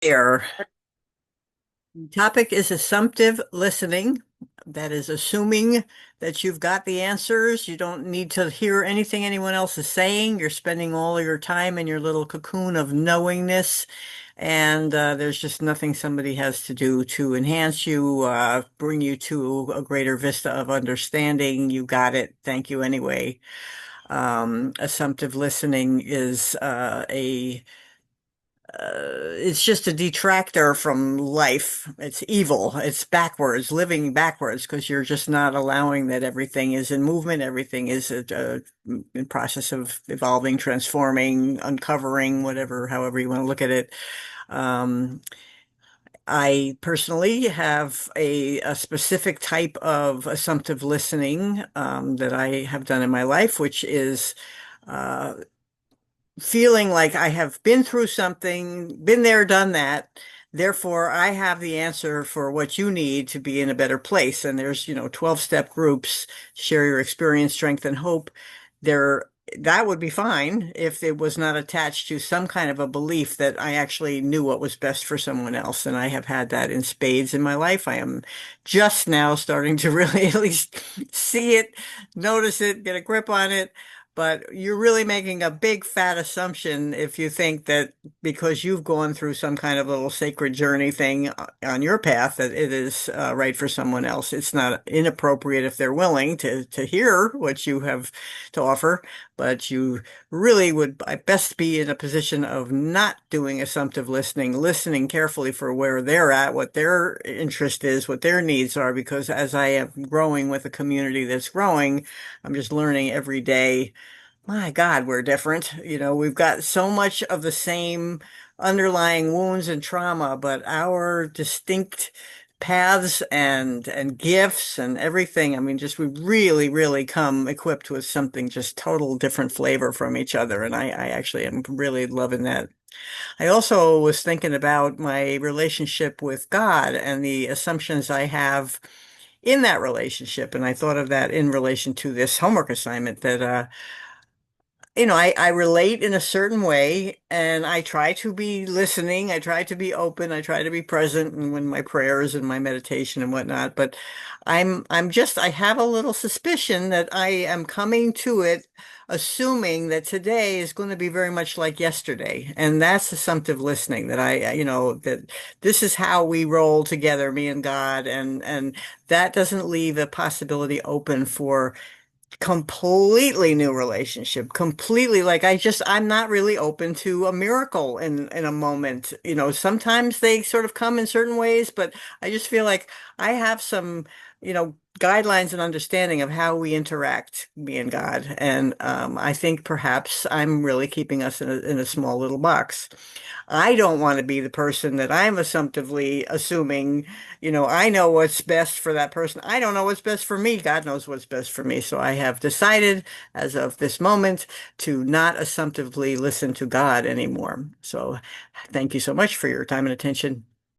Here. Topic is assumptive listening. That is assuming that you've got the answers. You don't need to hear anything anyone else is saying. You're spending all your time in your little cocoon of knowingness, and there's just nothing somebody has to do to enhance you, bring you to a greater vista of understanding. You got it. Thank you anyway. Assumptive listening is it's just a detractor from life. It's evil. It's backwards, living backwards, because you're just not allowing that everything is in movement. Everything is in process of evolving, transforming, uncovering, whatever, however you want to look at it. Um, I personally have a specific type of assumptive listening that I have done in my life, which is uh, feeling like I have been through something, been there, done that. Therefore, I have the answer for what you need to be in a better place. And there's, 12-step groups, share your experience, strength, and hope. There, that would be fine if it was not attached to some kind of a belief that I actually knew what was best for someone else. And I have had that in spades in my life. I am just now starting to really at least see it, notice it, get a grip on it. But you're really making a big fat assumption if you think that because you've gone through some kind of little sacred journey thing on your path that it is right for someone else. It's not inappropriate if they're willing to hear what you have to offer, but you really would best be in a position of not doing assumptive listening, listening carefully for where they're at, what their interest is, what their needs are, because as I am growing with a community that's growing, I'm just learning every day. My God, we're different. We've got so much of the same underlying wounds and trauma, but our distinct paths and gifts and everything. I mean, just we really, really come equipped with something just total different flavor from each other. And I actually am really loving that. I also was thinking about my relationship with God and the assumptions I have in that relationship. And I thought of that in relation to this homework assignment that, I relate in a certain way and I try to be listening. I try to be open. I try to be present and when my prayers and my meditation and whatnot. But I have a little suspicion that I am coming to it assuming that today is going to be very much like yesterday. And that's assumptive listening that that this is how we roll together, me and God. And that doesn't leave a possibility open for completely new relationship, completely like I'm not really open to a miracle in a moment. Sometimes they sort of come in certain ways, but I just feel like I have some, guidelines and understanding of how we interact, me and God. And I think perhaps I'm really keeping us in a small little box. I don't want to be the person that I'm assumptively assuming, I know what's best for that person. I don't know what's best for me. God knows what's best for me. So I have decided as of this moment to not assumptively listen to God anymore. So thank you so much for your time and attention.